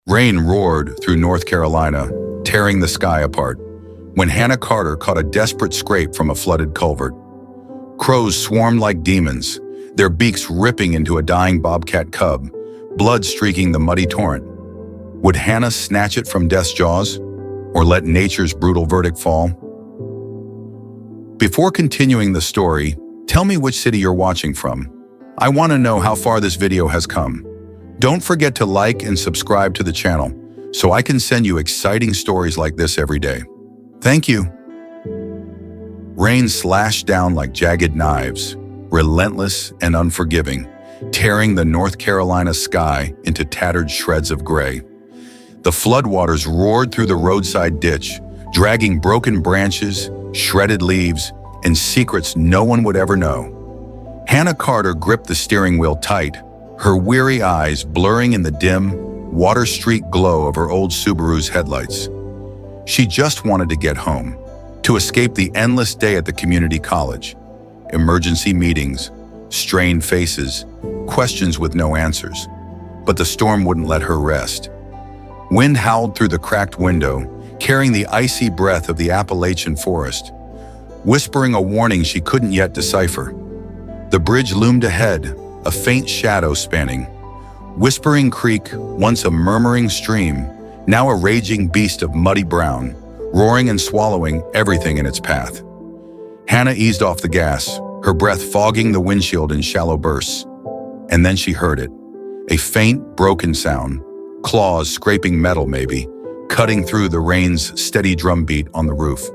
Rain roared through North Carolina, tearing the sky apart, when Hannah Carter caught a desperate scrape from a flooded culvert. Crows swarmed like demons, their beaks ripping into a dying bobcat cub, blood streaking the muddy torrent. Would Hannah snatch it from death's jaws, or let nature's brutal verdict fall? Before continuing the story, tell me which city you're watching from. I want to know how far this video has come. Don't forget to like and subscribe to the channel so I can send you exciting stories like this every day. Thank you. Rain slashed down like jagged knives, relentless and unforgiving, tearing the North Carolina sky into tattered shreds of gray. The floodwaters roared through the roadside ditch, dragging broken branches, shredded leaves, and secrets no one would ever know. Hannah Carter gripped the steering wheel tight, her weary eyes blurring in the dim, water-streaked glow of her old Subaru's headlights. She just wanted to get home, to escape the endless day at the community college. Emergency meetings, strained faces, questions with no answers. But the storm wouldn't let her rest. Wind howled through the cracked window, carrying the icy breath of the Appalachian forest, whispering a warning she couldn't yet decipher. The bridge loomed ahead, a faint shadow spanning. Whispering Creek, once a murmuring stream, now a raging beast of muddy brown, roaring and swallowing everything in its path. Hannah eased off the gas, her breath fogging the windshield in shallow bursts. And then she heard it, a faint, broken sound, claws scraping metal maybe, cutting through the rain's steady drumbeat on the roof.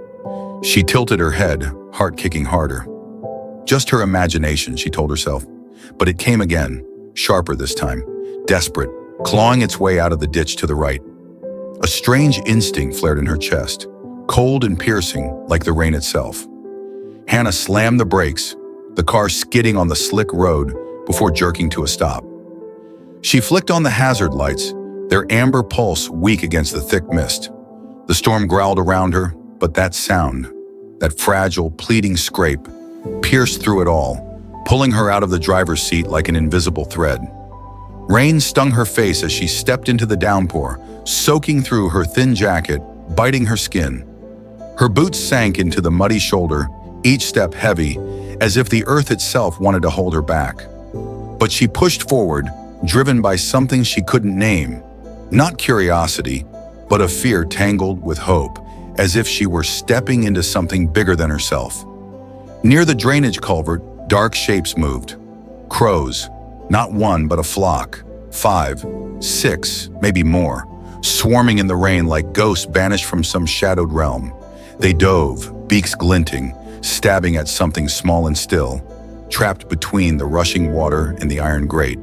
She tilted her head, heart kicking harder. Just her imagination, she told herself. But it came again, sharper this time, desperate, clawing its way out of the ditch to the right. A strange instinct flared in her chest, cold and piercing like the rain itself. Hannah slammed the brakes, the car skidding on the slick road before jerking to a stop. She flicked on the hazard lights, their amber pulse weak against the thick mist. The storm growled around her, but that sound, that fragile, pleading scrape, pierced through it all, pulling her out of the driver's seat like an invisible thread. Rain stung her face as she stepped into the downpour, soaking through her thin jacket, biting her skin. Her boots sank into the muddy shoulder, each step heavy, as if the earth itself wanted to hold her back. But she pushed forward, driven by something she couldn't name. Not curiosity, but a fear tangled with hope, as if she were stepping into something bigger than herself. Near the drainage culvert, dark shapes moved. Crows, not one but a flock, 5, 6, maybe more, swarming in the rain like ghosts banished from some shadowed realm. They dove, beaks glinting, stabbing at something small and still, trapped between the rushing water and the iron grate.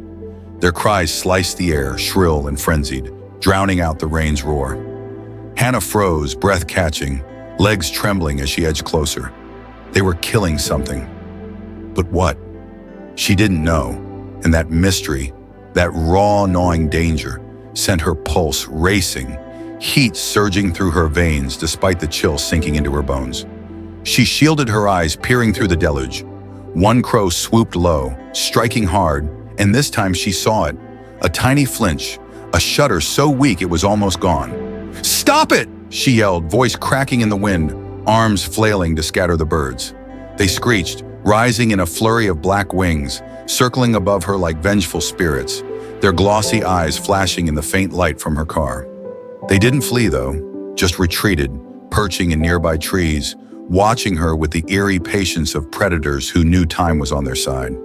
Their cries sliced the air, shrill and frenzied, drowning out the rain's roar. Hannah froze, breath catching, legs trembling as she edged closer. They were killing something. But what? She didn't know, and that mystery, that raw, gnawing danger, sent her pulse racing, heat surging through her veins despite the chill sinking into her bones. She shielded her eyes, peering through the deluge. One crow swooped low, striking hard, and this time she saw it. A tiny flinch, a shudder so weak it was almost gone. "Stop it!" she yelled, voice cracking in the wind, arms flailing to scatter the birds. They screeched, rising in a flurry of black wings, circling above her like vengeful spirits, their glossy eyes flashing in the faint light from her car. They didn't flee, though, just retreated, perching in nearby trees, watching her with the eerie patience of predators who knew time was on their side.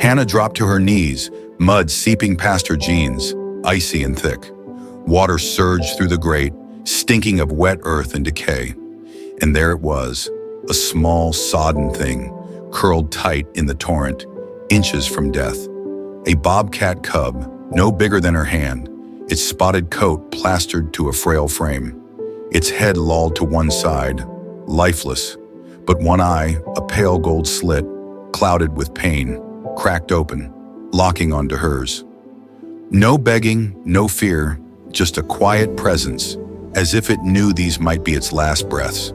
Hannah dropped to her knees, mud seeping past her jeans, icy and thick. Water surged through the grate, stinking of wet earth and decay. And there it was, a small, sodden thing, curled tight in the torrent, inches from death. A bobcat cub, no bigger than her hand, its spotted coat plastered to a frail frame. Its head lolled to one side, lifeless, but one eye, a pale gold slit, clouded with pain, cracked open, locking onto hers. No begging, no fear, just a quiet presence, as if it knew these might be its last breaths.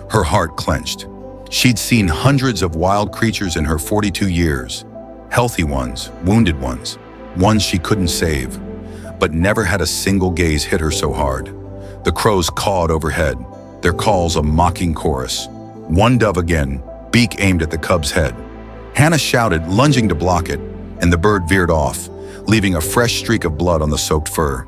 Her heart clenched. She'd seen hundreds of wild creatures in her 42 years, healthy ones, wounded ones she couldn't save. but never had a single gaze hit her so hard. The crows cawed overhead, their calls a mocking chorus. One dove again, beak aimed at the cub's head. Hannah shouted, lunging to block it, and the bird veered off, leaving a fresh streak of blood on the soaked fur.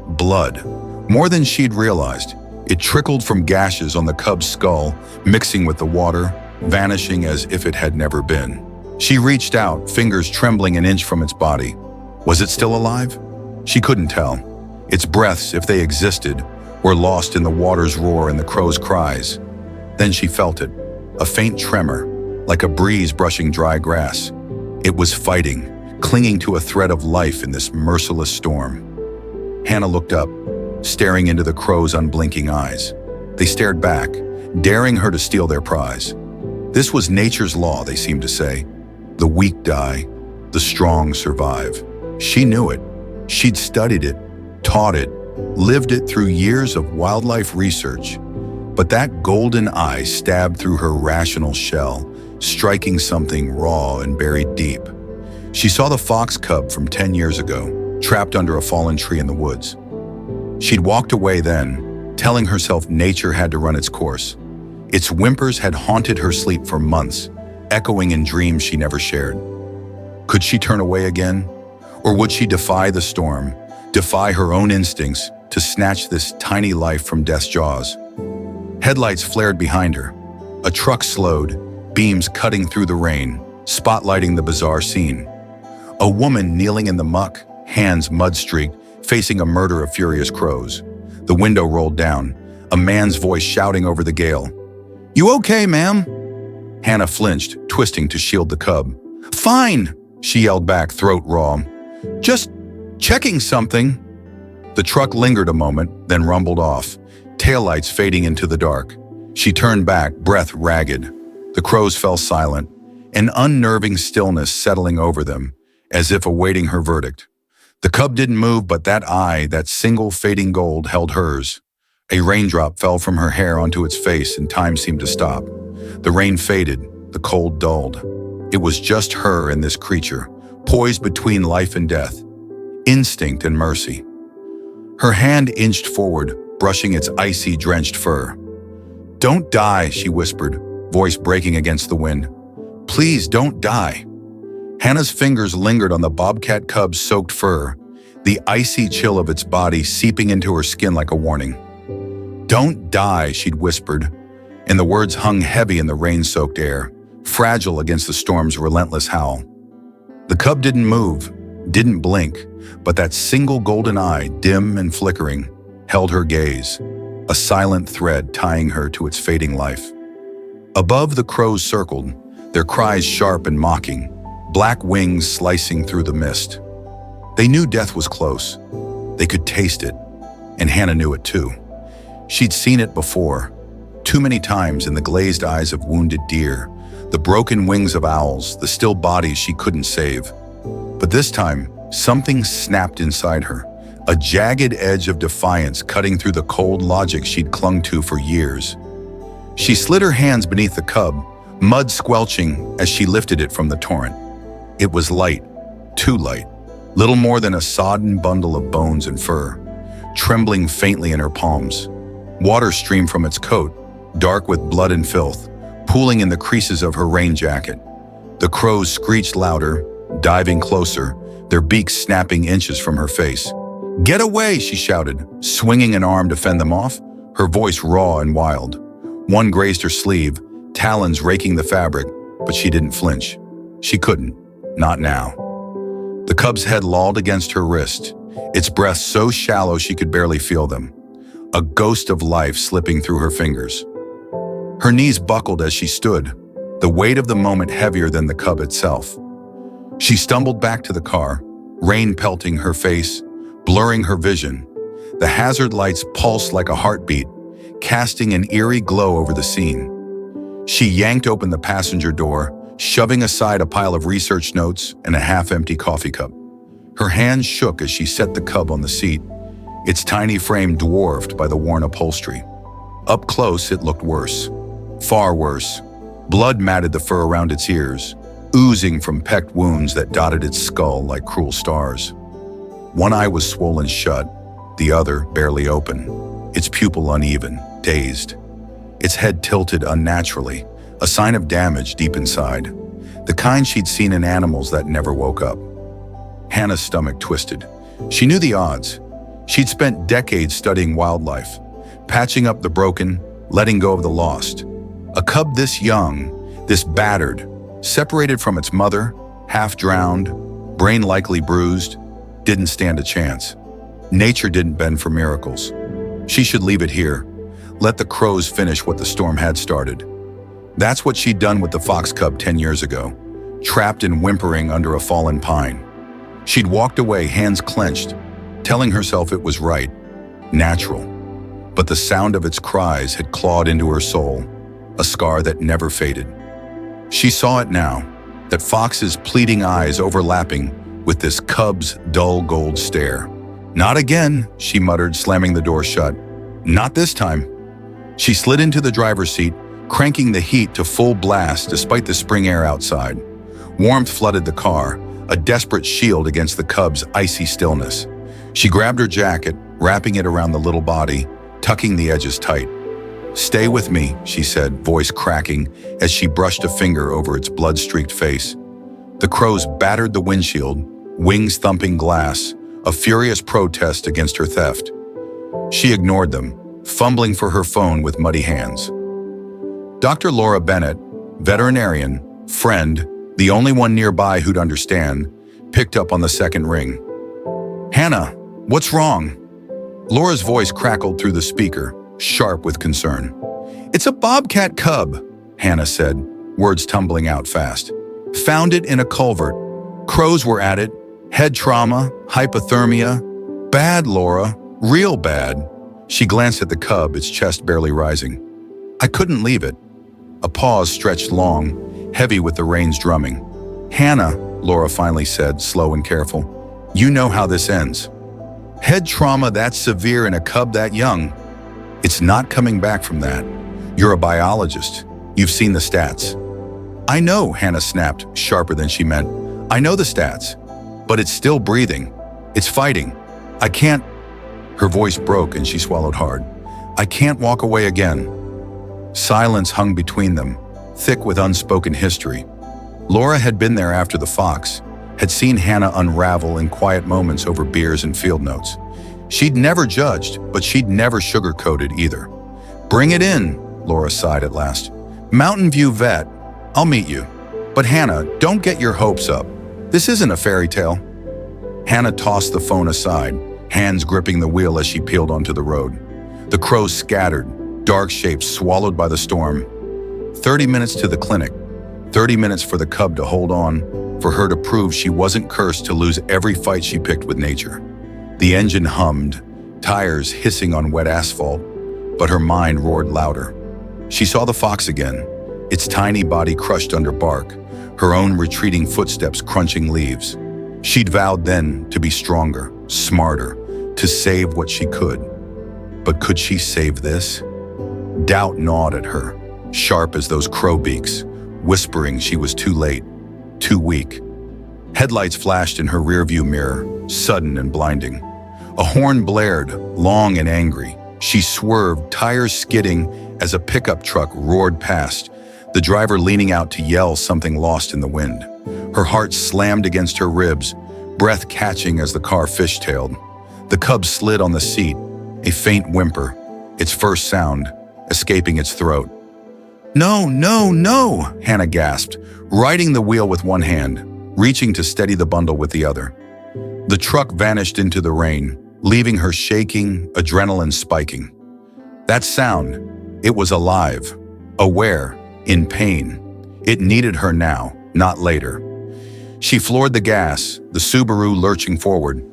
Blood. More than she'd realized. It trickled from gashes on the cub's skull, mixing with the water, vanishing as if it had never been. She reached out, fingers trembling an inch from its body. Was it still alive? She couldn't tell. Its breaths, if they existed, were lost in the water's roar and the crow's cries. Then she felt it, a faint tremor, like a breeze brushing dry grass. It was fighting, clinging to a thread of life in this merciless storm. Hannah looked up, staring into the crow's unblinking eyes. They stared back, daring her to steal their prize. This was nature's law, they seemed to say. The weak die, the strong survive. She knew it. She'd studied it, taught it, lived it through years of wildlife research. But that golden eye stabbed through her rational shell, striking something raw and buried deep. She saw the fox cub from 10 years ago, trapped under a fallen tree in the woods. She'd walked away then, telling herself nature had to run its course. Its whimpers had haunted her sleep for months, echoing in dreams she never shared. Could she turn away again? Or would she defy the storm, defy her own instincts to snatch this tiny life from death's jaws? Headlights flared behind her. A truck slowed, beams cutting through the rain, spotlighting the bizarre scene. A woman kneeling in the muck, hands mud-streaked, facing a murder of furious crows. The window rolled down, a man's voice shouting over the gale. "You okay, ma'am?" Hannah flinched, twisting to shield the cub. "Fine," she yelled back, throat raw. "Just checking something." The truck lingered a moment, then rumbled off, taillights fading into the dark. She turned back, breath ragged. The crows fell silent, an unnerving stillness settling over them, as if awaiting her verdict. The cub didn't move, but that eye, that single fading gold, held hers. A raindrop fell from her hair onto its face, and time seemed to stop. The rain faded, the cold dulled. It was just her and this creature, poised between life and death, instinct and mercy. Her hand inched forward, brushing its icy, drenched fur. "Don't die," she whispered, voice breaking against the wind. "Please don't die." Hannah's fingers lingered on the bobcat cub's soaked fur, the icy chill of its body seeping into her skin like a warning. "Don't die," she'd whispered, and the words hung heavy in the rain-soaked air, fragile against the storm's relentless howl. The cub didn't move, didn't blink, but that single golden eye, dim and flickering, held her gaze, a silent thread tying her to its fading life. Above, the crows circled, their cries sharp and mocking, black wings slicing through the mist. They knew death was close. They could taste it, and Hannah knew it too. She'd seen it before, too many times in the glazed eyes of wounded deer, the broken wings of owls, the still bodies she couldn't save. But this time, something snapped inside her, a jagged edge of defiance cutting through the cold logic she'd clung to for years. She slid her hands beneath the cub, mud squelching as she lifted it from the torrent. It was light, too light, little more than a sodden bundle of bones and fur, trembling faintly in her palms. Water streamed from its coat, dark with blood and filth, pooling in the creases of her rain jacket. The crows screeched louder, diving closer, their beaks snapping inches from her face. "Get away," she shouted, swinging an arm to fend them off, her voice raw and wild. One grazed her sleeve, talons raking the fabric, but she didn't flinch. She couldn't, not now. The cub's head lolled against her wrist, its breaths so shallow she could barely feel them, a ghost of life slipping through her fingers. Her knees buckled as she stood, the weight of the moment heavier than the cub itself. She stumbled back to the car, rain pelting her face, blurring her vision. The hazard lights pulsed like a heartbeat, casting an eerie glow over the scene. She yanked open the passenger door, shoving aside a pile of research notes and a half-empty coffee cup. Her hands shook as she set the cub on the seat, its tiny frame dwarfed by the worn upholstery. Up close, it looked worse. Far worse. Blood matted the fur around its ears, oozing from pecked wounds that dotted its skull like cruel stars. One eye was swollen shut, the other barely open, its pupil uneven, dazed. Its head tilted unnaturally, a sign of damage deep inside, the kind she'd seen in animals that never woke up. Hannah's stomach twisted. She knew the odds. She'd spent decades studying wildlife, patching up the broken, letting go of the lost. A cub this young, this battered, separated from its mother, half drowned, brain likely bruised, didn't stand a chance. Nature didn't bend for miracles. She should leave it here. Let the crows finish what the storm had started. That's what she'd done with the fox cub 10 years ago, trapped and whimpering under a fallen pine. She'd walked away, hands clenched, telling herself it was right, natural. But the sound of its cries had clawed into her soul, a scar that never faded. She saw it now, that fox's pleading eyes overlapping with this cub's dull gold stare. "Not again," she muttered, slamming the door shut. "Not this time." She slid into the driver's seat, cranking the heat to full blast despite the spring air outside. Warmth flooded the car, a desperate shield against the cub's icy stillness. She grabbed her jacket, wrapping it around the little body, tucking the edges tight. "Stay with me," she said, voice cracking as she brushed a finger over its blood-streaked face. The crows battered the windshield, wings thumping glass, a furious protest against her theft. She ignored them, fumbling for her phone with muddy hands. Dr. Laura Bennett, veterinarian, friend, the only one nearby who'd understand, picked up on the second ring. "Hannah, what's wrong?" Laura's voice crackled through the speaker, sharp with concern. "It's a bobcat cub," Hannah said, words tumbling out fast. "Found it in a culvert. Crows were at it. Head trauma, hypothermia. Bad, Laura, real bad." She glanced at the cub, its chest barely rising. "I couldn't leave it." A pause stretched long, heavy with the rains drumming. "Hannah," Laura finally said, slow and careful, "you know how this ends. Head trauma that severe in a cub that young. It's not coming back from that. You're a biologist. You've seen the stats." "I know," Hannah snapped, sharper than she meant. "I know the stats. But it's still breathing. It's fighting. I can't—" Her voice broke and she swallowed hard. "I can't walk away again." Silence hung between them, thick with unspoken history. Laura had been there after the fox, had seen Hannah unravel in quiet moments over beers and field notes. She'd never judged, but she'd never sugarcoated either. "Bring it in," Laura sighed at last. "Mountain View Vet. I'll meet you. But Hannah, don't get your hopes up. This isn't a fairy tale." Hannah tossed the phone aside, hands gripping the wheel as she peeled onto the road. The crows scattered, dark shapes swallowed by the storm. 30 minutes to the clinic, 30 minutes for the cub to hold on, for her to prove she wasn't cursed to lose every fight she picked with nature. The engine hummed, tires hissing on wet asphalt, but her mind roared louder. She saw the fox again, its tiny body crushed under bark, her own retreating footsteps crunching leaves. She'd vowed then to be stronger, smarter, to save what she could. But could she save this? Doubt gnawed at her, sharp as those crow beaks, whispering she was too late, too weak. Headlights flashed in her rearview mirror, sudden and blinding. A horn blared, long and angry. She swerved, tires skidding as a pickup truck roared past, the driver leaning out to yell something lost in the wind. Her heart slammed against her ribs, breath catching as the car fishtailed. The cub slid on the seat, a faint whimper, its first sound, escaping its throat. "No, no, no," Hannah gasped, riding the wheel with one hand, reaching to steady the bundle with the other. The truck vanished into the rain, leaving her shaking, adrenaline spiking. That sound, it was alive, aware, in pain. It needed her now, not later. She floored the gas, the Subaru lurching forward.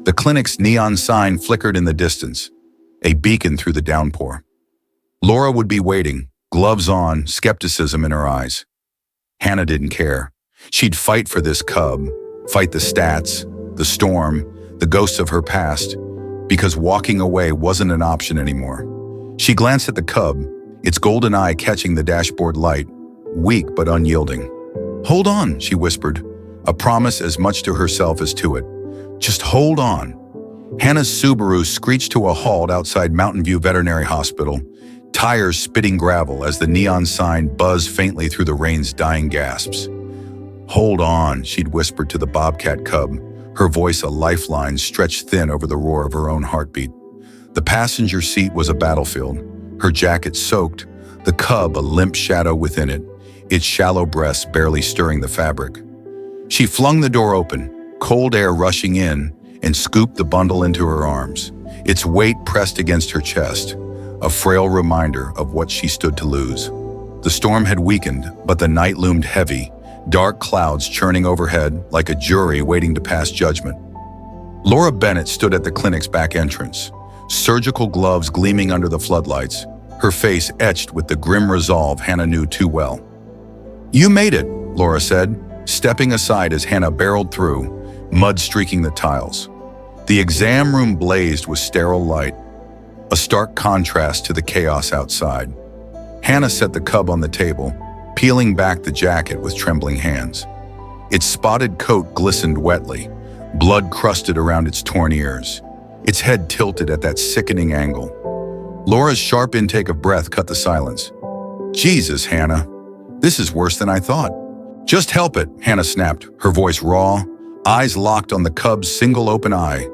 The clinic's neon sign flickered in the distance, a beacon through the downpour. Laura would be waiting, gloves on, skepticism in her eyes. Hannah didn't care. She'd fight for this cub, fight the stats, the storm, the ghosts of her past, because walking away wasn't an option anymore. She glanced at the cub, its golden eye catching the dashboard light, weak but unyielding. "Hold on," she whispered, a promise as much to herself as to it. Just hold on. Hannah's Subaru screeched to a halt outside Mountain View Veterinary Hospital, tires spitting gravel as the neon sign buzzed faintly through the rain's dying gasps. Hold on, she'd whispered to the Bobcat Cub, her voice a lifeline stretched thin over the roar of her own heartbeat. The passenger seat was a battlefield, her jacket soaked, the Cub a limp shadow within it, its shallow breasts barely stirring the fabric. She flung the door open, cold air rushing in, and scooped the bundle into her arms, its weight pressed against her chest, a frail reminder of what she stood to lose. The storm had weakened, but the night loomed heavy, dark clouds churning overhead like a jury waiting to pass judgment. Laura Bennett stood at the clinic's back entrance, surgical gloves gleaming under the floodlights, her face etched with the grim resolve Hannah knew too well. "You made it," Laura said, stepping aside as Hannah barreled through, mud streaking the tiles. The exam room blazed with sterile light, a stark contrast to the chaos outside. Hannah set the Cub on the table, peeling back the jacket with trembling hands. Its spotted coat glistened wetly, blood crusted around its torn ears, its head tilted at that sickening angle. Laura's sharp intake of breath cut the silence. "Jesus, Hannah, this is worse than I thought." "Just help it," Hannah snapped, her voice raw, eyes locked on the Cub's single open eye.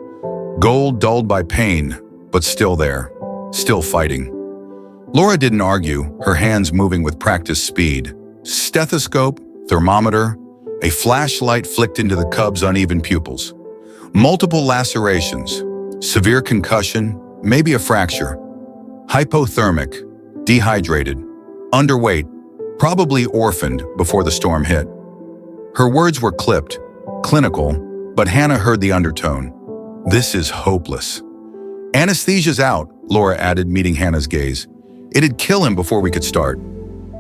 Gold dulled by pain, but still there, still fighting. Laura didn't argue, her hands moving with practiced speed. Stethoscope, thermometer, a flashlight flicked into the Cub's uneven pupils. Multiple lacerations, severe concussion, maybe a fracture. Hypothermic, dehydrated, underweight, probably orphaned before the storm hit. Her words were clipped, clinical, but Hannah heard the undertone. "This is hopeless." "Anesthesia's out," Laura added, meeting Hannah's gaze. "It'd kill him before we could start."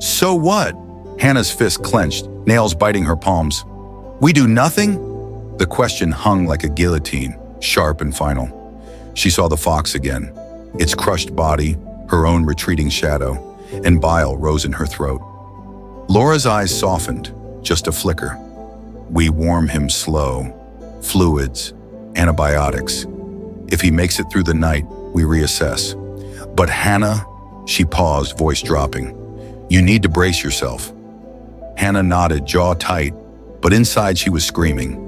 "So what?" Hannah's fist clenched, nails biting her palms. "We do nothing?" The question hung like a guillotine, sharp and final. She saw the fox again, its crushed body, her own retreating shadow, and bile rose in her throat. Laura's eyes softened, just a flicker. "We warm him slow. Fluids, antibiotics. If he makes it through the night, we reassess." "But Hannah," she paused, voice dropping. "You need to brace yourself." Hannah nodded, jaw tight, but inside she was screaming.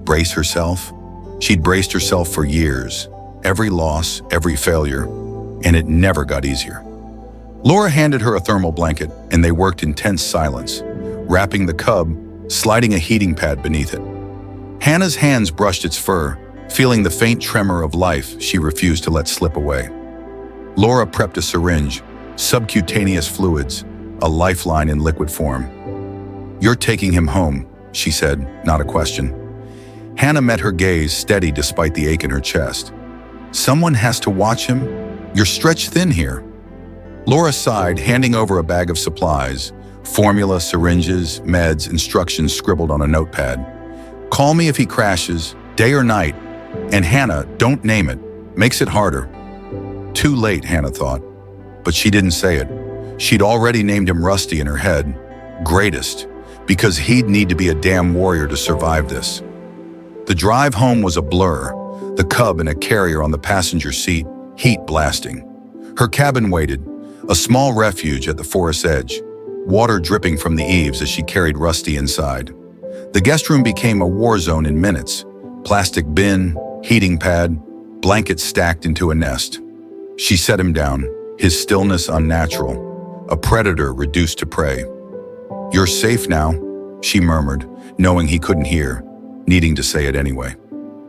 Brace herself? She'd braced herself for years, every loss, every failure, and it never got easier. Laura handed her a thermal blanket, and they worked in tense silence, wrapping the Cub, sliding a heating pad beneath it. Hannah's hands brushed its fur, feeling the faint tremor of life she refused to let slip away. Laura prepped a syringe, subcutaneous fluids, a lifeline in liquid form. "You're taking him home," she said, not a question. Hannah met her gaze, steady despite the ache in her chest. "Someone has to watch him? You're stretched thin here." Laura sighed, handing over a bag of supplies, formula, syringes, meds, instructions scribbled on a notepad. "Call me if he crashes, day or night. And Hannah, don't name it. Makes it harder." Too late, Hannah thought. But she didn't say it. She'd already named him Rusty in her head. Greatest. Because he'd need to be a damn warrior to survive this. The drive home was a blur. The Cub in a carrier on the passenger seat, heat blasting. Her cabin waited, a small refuge at the forest's edge, water dripping from the eaves as she carried Rusty inside. The guest room became a war zone in minutes. Plastic bin, heating pad, blankets stacked into a nest. She set him down, his stillness unnatural, a predator reduced to prey. "You're safe now," she murmured, knowing he couldn't hear, needing to say it anyway.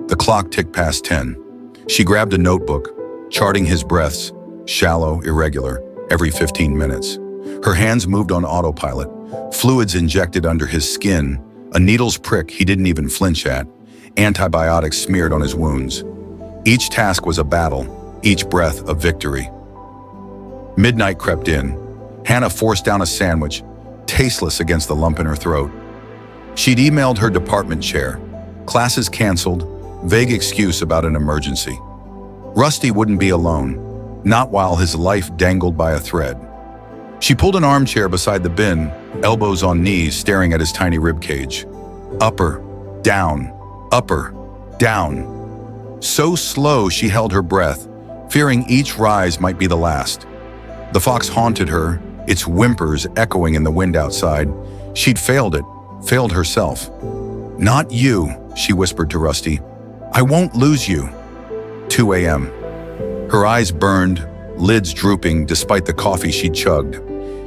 The clock ticked past 10. She grabbed a notebook, charting his breaths, shallow, irregular, every 15 minutes. Her hands moved on autopilot, fluids injected under his skin, a needle's prick he didn't even flinch at, antibiotics smeared on his wounds. Each task was a battle, each breath a victory. Midnight crept in. Hannah forced down a sandwich, tasteless against the lump in her throat. She'd emailed her department chair. Classes canceled, vague excuse about an emergency. Rusty wouldn't be alone, not while his life dangled by a thread. She pulled an armchair beside the bin, elbows on knees, staring at his tiny ribcage. Upper, down, upper, down. So slow she held her breath, fearing each rise might be the last. The fox haunted her, its whimpers echoing in the wind outside. She'd failed it, failed herself. "Not you," she whispered to Rusty. "I won't lose you." 2 a.m. Her eyes burned, lids drooping despite the coffee she'd chugged.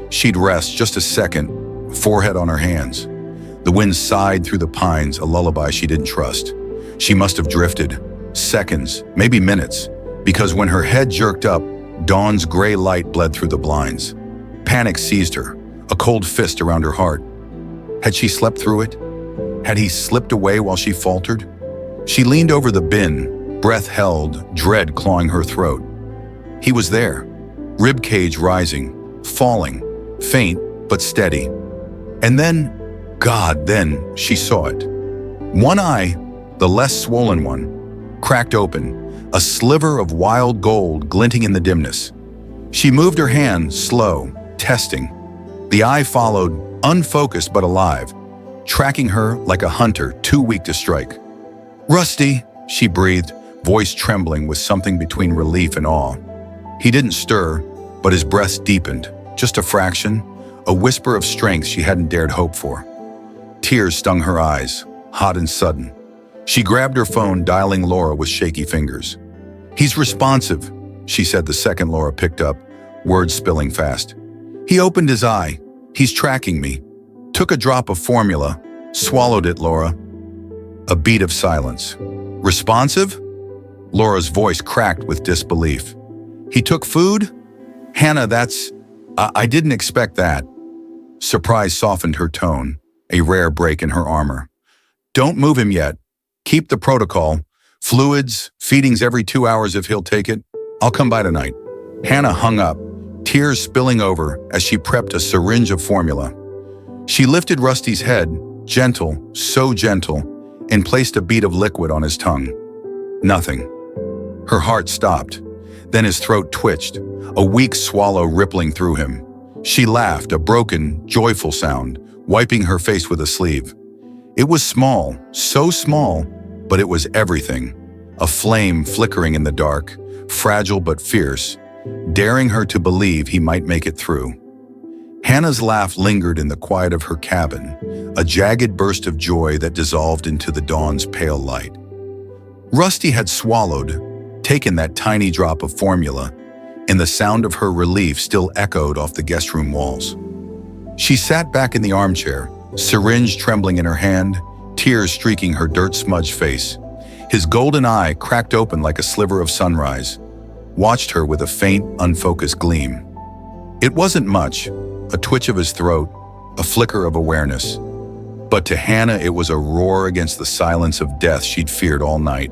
She'd rest just a second, forehead on her hands. The wind sighed through the pines, a lullaby she didn't trust. She must have drifted, seconds, maybe minutes, because when her head jerked up, dawn's gray light bled through the blinds. Panic seized her, a cold fist around her heart. Had she slept through it? Had he slipped away while she faltered? She leaned over the bin, breath held, dread clawing her throat. He was there, ribcage rising, falling, faint but steady. And then, then she saw it. One eye, the less swollen one, cracked open, a sliver of wild gold glinting in the dimness. She moved her hand, slow, testing. The eye followed, unfocused but alive, tracking her like a hunter too weak to strike. "Rusty," she breathed, voice trembling with something between relief and awe. He didn't stir, but his breath deepened, just a fraction, a whisper of strength she hadn't dared hope for. Tears stung her eyes, hot and sudden. She grabbed her phone, dialing Laura with shaky fingers. "He's responsive," she said the second Laura picked up, words spilling fast. "He opened his eye. He's tracking me. Took a drop of formula, swallowed it, Laura." A beat of silence. "Responsive?" Laura's voice cracked with disbelief. "He took food? Hannah, I didn't expect that." Surprise softened her tone, a rare break in her armor. "Don't move him yet. Keep the protocol. Fluids, feedings every 2 hours if he'll take it. I'll come by tonight." Hannah hung up, tears spilling over as she prepped a syringe of formula. She lifted Rusty's head, gentle, so gentle, and placed a bead of liquid on his tongue. Nothing. Her heart stopped. Then his throat twitched, a weak swallow rippling through him. She laughed, a broken, joyful sound, wiping her face with a sleeve. It was small, so small, but it was everything. A flame flickering in the dark, fragile but fierce, daring her to believe he might make it through. Hannah's laugh lingered in the quiet of her cabin, a jagged burst of joy that dissolved into the dawn's pale light. Rusty had swallowed, taken that tiny drop of formula, and the sound of her relief still echoed off the guest room walls. She sat back in the armchair, syringe trembling in her hand, tears streaking her dirt-smudged face. His golden eye, cracked open like a sliver of sunrise, watched her with a faint, unfocused gleam. It wasn't much, a twitch of his throat, a flicker of awareness. But to Hannah, it was a roar against the silence of death she'd feared all night.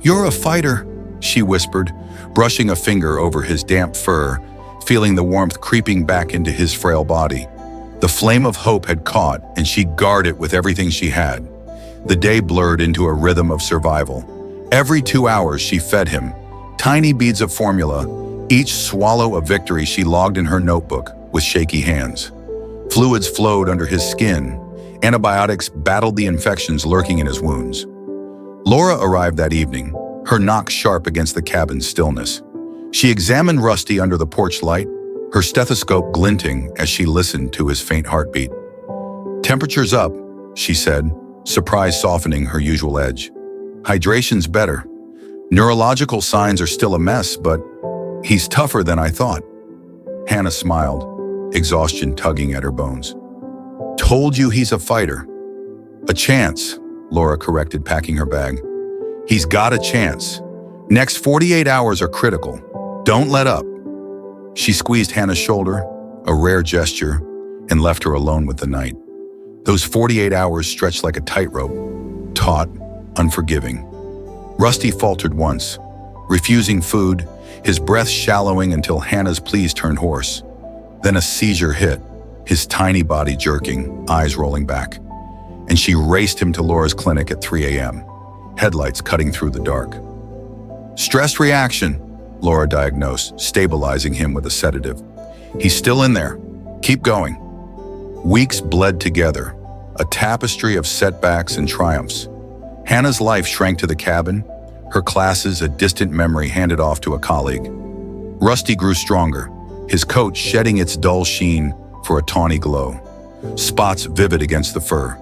"You're a fighter," she whispered, brushing a finger over his damp fur, feeling the warmth creeping back into his frail body. The flame of hope had caught, and she guarded it with everything she had. The day blurred into a rhythm of survival. Every 2 hours she fed him, tiny beads of formula, each swallow a victory she logged in her notebook with shaky hands. Fluids flowed under his skin. Antibiotics battled the infections lurking in his wounds. Laura arrived that evening, her knock sharp against the cabin's stillness. She examined Rusty under the porch light, her stethoscope glinting as she listened to his faint heartbeat. "Temperature's up," she said, surprise softening her usual edge. "Hydration's better. Neurological signs are still a mess, but he's tougher than I thought." Hannah smiled, exhaustion tugging at her bones. "Told you he's a fighter." "A chance," Laura corrected, packing her bag. "He's got a chance. Next 48 hours are critical. Don't let up." She squeezed Hannah's shoulder, a rare gesture, and left her alone with the night. Those 48 hours stretched like a tightrope, taut, unforgiving. Rusty faltered once, refusing food, his breath shallowing until Hannah's pleas turned hoarse. Then a seizure hit, his tiny body jerking, eyes rolling back. And she raced him to Laura's clinic at 3 a.m., headlights cutting through the dark. "Stress reaction," Laura diagnosed, stabilizing him with a sedative. "He's still in there. Keep going." Weeks bled together, a tapestry of setbacks and triumphs. Hannah's life shrank to the cabin, her classes a distant memory handed off to a colleague. Rusty grew stronger, his coat shedding its dull sheen for a tawny glow, spots vivid against the fur.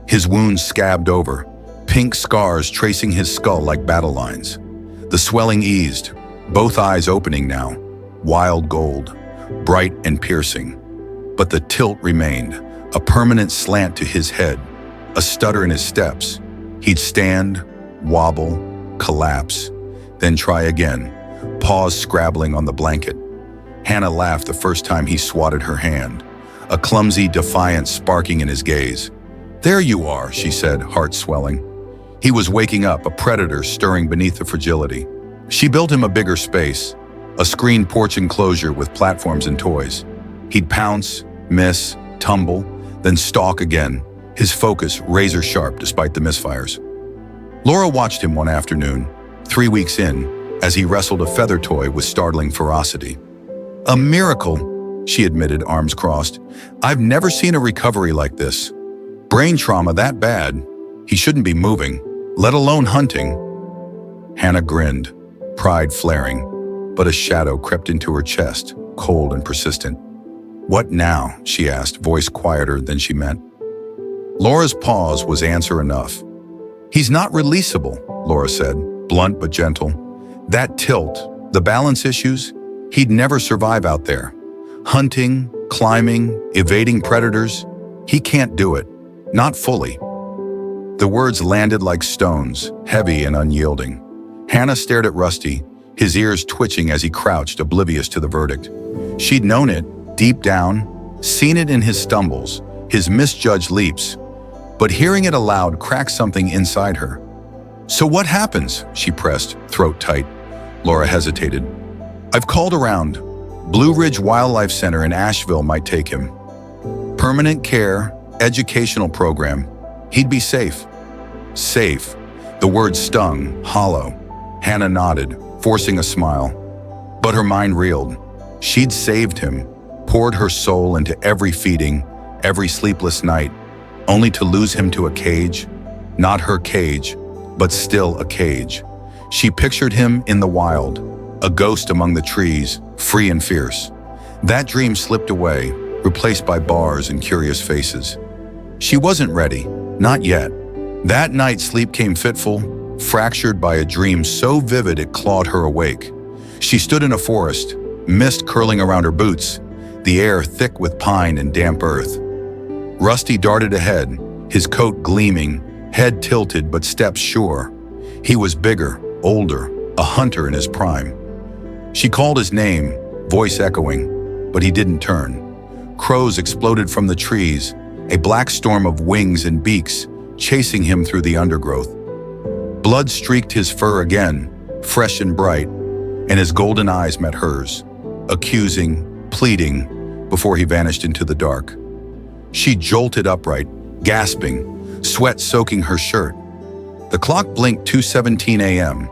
His wounds scabbed over, pink scars tracing his skull like battle lines. The swelling eased, both eyes opening now, wild gold, bright and piercing. But the tilt remained, a permanent slant to his head, a stutter in his steps. He'd stand, wobble, collapse, then try again, paws scrabbling on the blanket. Hannah laughed the first time he swatted her hand, a clumsy defiance sparking in his gaze. "There you are," she said, heart swelling. He was waking up, a predator stirring beneath the fragility. She built him a bigger space, a screened porch enclosure with platforms and toys. He'd pounce, miss, tumble, then stalk again, his focus razor sharp despite the misfires. Laura watched him one afternoon, 3 weeks in, as he wrestled a feather toy with startling ferocity. "A miracle," she admitted, arms crossed. "I've never seen a recovery like this. Brain trauma that bad. He shouldn't be moving, let alone hunting." Hannah grinned, pride flaring, but a shadow crept into her chest, cold and persistent. "What now?" she asked, voice quieter than she meant. Laura's pause was answer enough. "He's not releasable," Laura said, blunt but gentle. "That tilt, the balance issues, he'd never survive out there. Hunting, climbing, evading predators, he can't do it. Not fully." The words landed like stones, heavy and unyielding. Hannah stared at Rusty, his ears twitching as he crouched, oblivious to the verdict. She'd known it, deep down, seen it in his stumbles, his misjudged leaps, but hearing it aloud cracked something inside her. "So what happens?" she pressed, throat tight. Laura hesitated. "I've called around. Blue Ridge Wildlife Center in Asheville might take him. Permanent care, educational program. He'd be safe." Safe. The word stung, hollow. Hannah nodded, forcing a smile. But her mind reeled. She'd saved him, poured her soul into every feeding, every sleepless night, only to lose him to a cage. Not her cage, but still a cage. She pictured him in the wild, a ghost among the trees, free and fierce. That dream slipped away, replaced by bars and curious faces. She wasn't ready, not yet. That night sleep came fitful, fractured by a dream so vivid it clawed her awake. She stood in a forest, mist curling around her boots, the air thick with pine and damp earth. Rusty darted ahead, his coat gleaming, head tilted but steps sure. He was bigger, older, a hunter in his prime. She called his name, voice echoing, but he didn't turn. Crows exploded from the trees, a black storm of wings and beaks, chasing him through the undergrowth. Blood streaked his fur again, fresh and bright, and his golden eyes met hers, accusing, pleading, before he vanished into the dark. She jolted upright, gasping, sweat soaking her shirt. The clock blinked 2:17 a.m.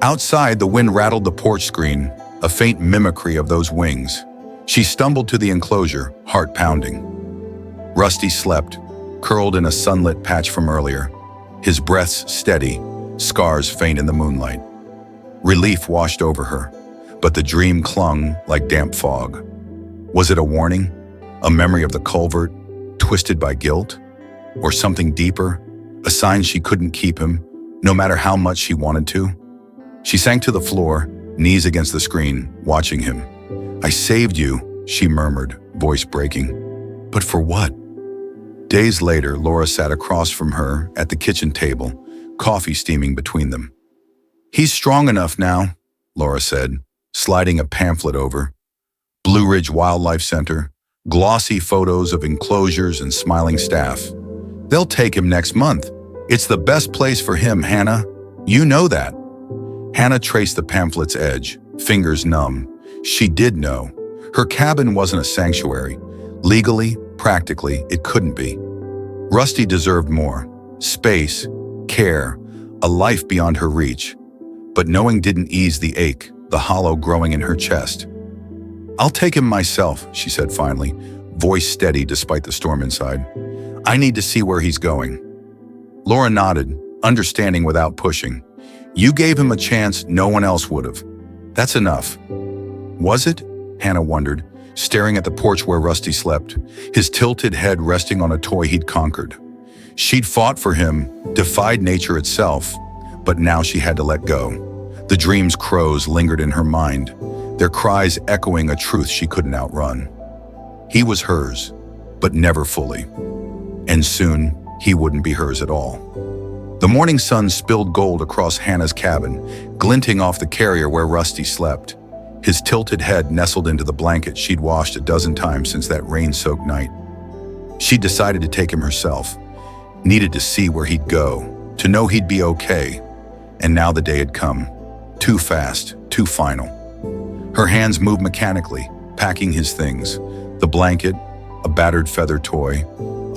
Outside, the wind rattled the porch screen, a faint mimicry of those wings. She stumbled to the enclosure, heart pounding. Rusty slept, curled in a sunlit patch from earlier, his breaths steady, scars faint in the moonlight. Relief washed over her, but the dream clung like damp fog. Was it a warning? A memory of the culvert, twisted by guilt? Or something deeper? A sign she couldn't keep him, no matter how much she wanted to? She sank to the floor, knees against the screen, watching him. "I saved you," she murmured, voice breaking. "But for what?" Days later, Laura sat across from her at the kitchen table, coffee steaming between them. "He's strong enough now," Laura said, sliding a pamphlet over. Blue Ridge Wildlife Center, glossy photos of enclosures and smiling staff. "They'll take him next month. It's the best place for him, Hannah. You know that." Hannah traced the pamphlet's edge, fingers numb. She did know. Her cabin wasn't a sanctuary. Legally, practically, it couldn't be. Rusty deserved more. Space, care, a life beyond her reach. But knowing didn't ease the ache, the hollow growing in her chest. "I'll take him myself," she said finally, voice steady despite the storm inside. "I need to see where he's going." Laura nodded, understanding without pushing. You gave him a chance no one else would have. That's enough. Was it? Hannah wondered, staring at the porch where Rusty slept, his tilted head resting on a toy he'd conquered. She'd fought for him, defied nature itself, but now she had to let go. The dream's crows lingered in her mind, their cries echoing a truth she couldn't outrun. He was hers, but never fully. And soon, he wouldn't be hers at all. The morning sun spilled gold across Hannah's cabin, glinting off the carrier where Rusty slept. His tilted head nestled into the blanket she'd washed a dozen times since that rain-soaked night. She decided to take him herself, needed to see where he'd go, to know he'd be okay. And now the day had come. Too fast, too final. Her hands moved mechanically, packing his things. The blanket, a battered feather toy,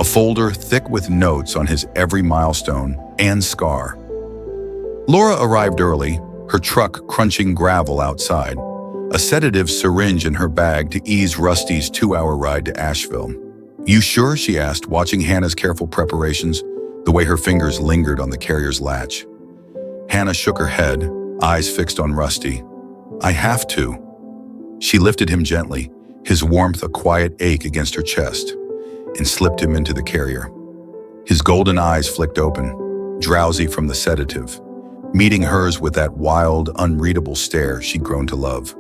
a folder thick with notes on his every milestone and scar. Laura arrived early, her truck crunching gravel outside, a sedative syringe in her bag to ease Rusty's 2-hour ride to Asheville. You sure? She asked, watching Hannah's careful preparations, the way her fingers lingered on the carrier's latch. Hannah shook her head, eyes fixed on Rusty. I have to. She lifted him gently, his warmth a quiet ache against her chest, and slipped him into the carrier. His golden eyes flicked open, drowsy from the sedative, meeting hers with that wild, unreadable stare she'd grown to love.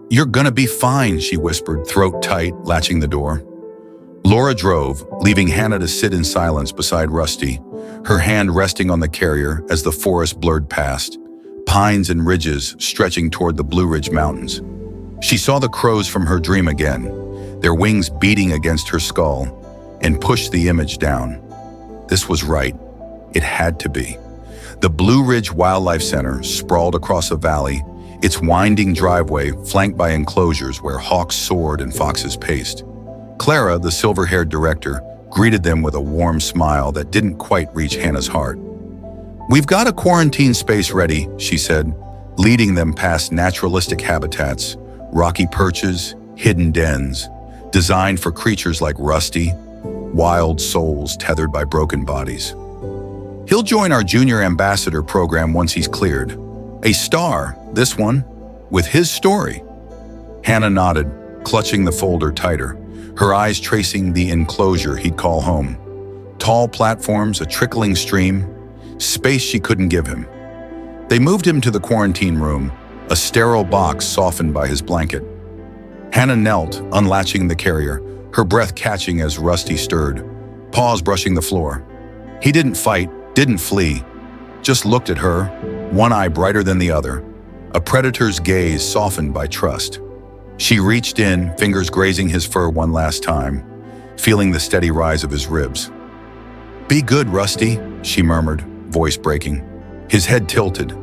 You're gonna be fine, she whispered, throat tight, latching the door. Laura drove, leaving Hannah to sit in silence beside Rusty, her hand resting on the carrier as the forest blurred past, pines and ridges stretching toward the Blue Ridge Mountains. She saw the crows from her dream again, their wings beating against her skull, and pushed the image down. This was right. It had to be. The Blue Ridge Wildlife Center sprawled across a valley, its winding driveway flanked by enclosures where hawks soared and foxes paced. Clara, the silver-haired director, greeted them with a warm smile that didn't quite reach Hannah's heart. We've got a quarantine space ready, she said, leading them past naturalistic habitats, rocky perches, hidden dens, designed for creatures like Rusty, wild souls tethered by broken bodies. He'll join our junior ambassador program once he's cleared. A star, this one, with his story. Hannah nodded, clutching the folder tighter, her eyes tracing the enclosure he'd call home. Tall platforms, a trickling stream, space she couldn't give him. They moved him to the quarantine room, a sterile box softened by his blanket. Hannah knelt, unlatching the carrier, her breath catching as Rusty stirred, paws brushing the floor. He didn't fight, didn't flee, just looked at her, one eye brighter than the other, a predator's gaze softened by trust. She reached in, fingers grazing his fur one last time, feeling the steady rise of his ribs. Be good, Rusty, she murmured, voice breaking. His head tilted,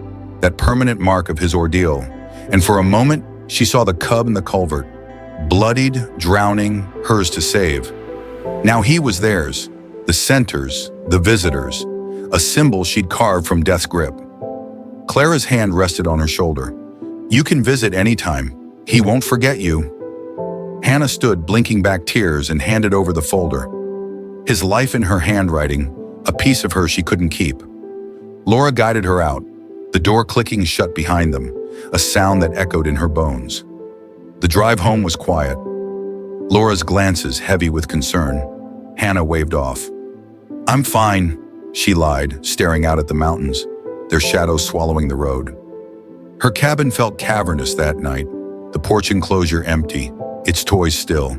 that permanent mark of his ordeal, and for a moment she saw the cub in the culvert, bloodied, drowning, hers to save. Now he was theirs, the center's, the visitor's, a symbol she'd carved from death's grip. Clara's hand rested on her shoulder. You can visit anytime. He won't forget you. Hannah stood, blinking back tears, and handed over the folder. His life in her handwriting, a piece of her she couldn't keep. Laura guided her out, the door clicking shut behind them, a sound that echoed in her bones. The drive home was quiet. Laura's glances heavy with concern. Hannah waved off. I'm fine, she lied, staring out at the mountains, their shadows swallowing the road. Her cabin felt cavernous that night, the porch enclosure empty, its toys still.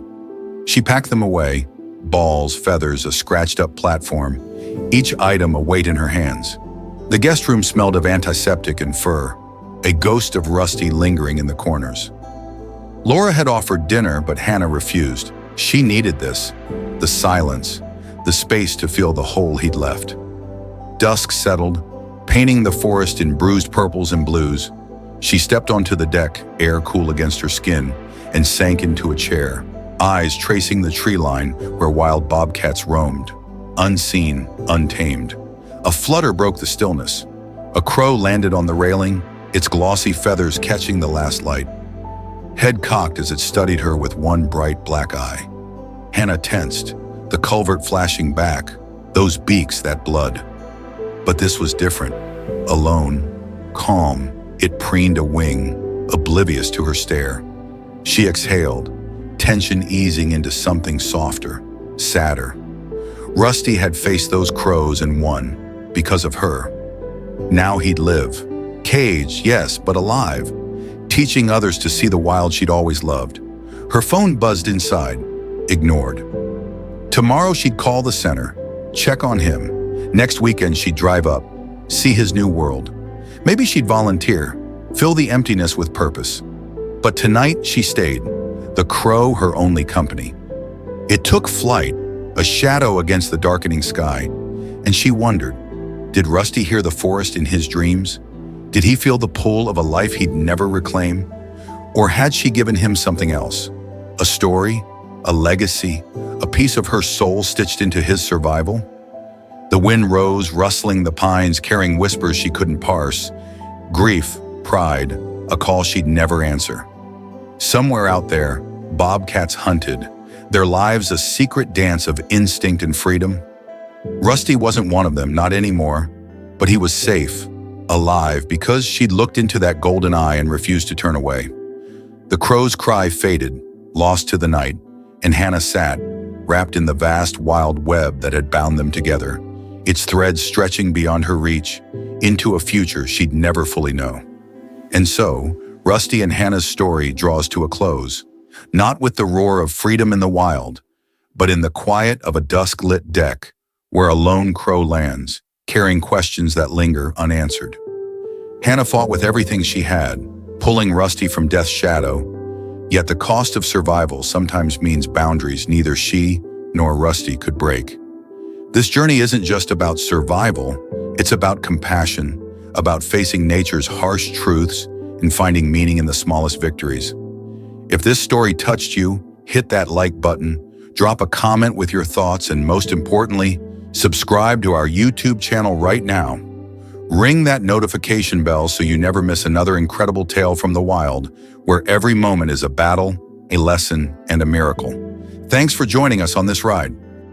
She packed them away, balls, feathers, a scratched-up platform, each item a weight in her hands. The guest room smelled of antiseptic and fur, a ghost of Rusty lingering in the corners. Laura had offered dinner, but Hannah refused. She needed this, the silence, the space to feel the hole he'd left. Dusk settled, painting the forest in bruised purples and blues. She stepped onto the deck, air cool against her skin, and sank into a chair, eyes tracing the tree line where wild bobcats roamed, unseen, untamed. A flutter broke the stillness. A crow landed on the railing, its glossy feathers catching the last light. Head cocked as it studied her with one bright black eye. Hannah tensed, the culvert flashing back, those beaks, that blood. But this was different. Alone. Calm, it preened a wing, oblivious to her stare. She exhaled, tension easing into something softer, sadder. Rusty had faced those crows and won, because of her. Now he'd live. Caged, yes, but alive, teaching others to see the wild she'd always loved. Her phone buzzed inside, ignored. Tomorrow she'd call the center, check on him. Next weekend she'd drive up, see his new world. Maybe she'd volunteer, fill the emptiness with purpose. But tonight she stayed, the crow her only company. It took flight, a shadow against the darkening sky, and she wondered, did Rusty hear the forest in his dreams? Did he feel the pull of a life he'd never reclaim? Or had she given him something else? A story, a legacy, a piece of her soul stitched into his survival? The wind rose, rustling the pines, carrying whispers she couldn't parse. Grief, pride, a call she'd never answer. Somewhere out there, bobcats hunted, their lives a secret dance of instinct and freedom. Rusty wasn't one of them, not anymore, but he was safe, alive, because she'd looked into that golden eye and refused to turn away. The crow's cry faded, lost to the night, and Hannah sat, wrapped in the vast wild web that had bound them together, its threads stretching beyond her reach, into a future she'd never fully know. And so, Rusty and Hannah's story draws to a close, not with the roar of freedom in the wild, but in the quiet of a dusk-lit deck, where a lone crow lands, carrying questions that linger unanswered. Hannah fought with everything she had, pulling Rusty from death's shadow, yet the cost of survival sometimes means boundaries neither she nor Rusty could break. This journey isn't just about survival, it's about compassion, about facing nature's harsh truths and finding meaning in the smallest victories. If this story touched you, hit that like button, drop a comment with your thoughts, and most importantly, subscribe to our YouTube channel right now. Ring that notification bell so you never miss another incredible tale from the wild, where every moment is a battle, a lesson, and a miracle. Thanks for joining us on this ride.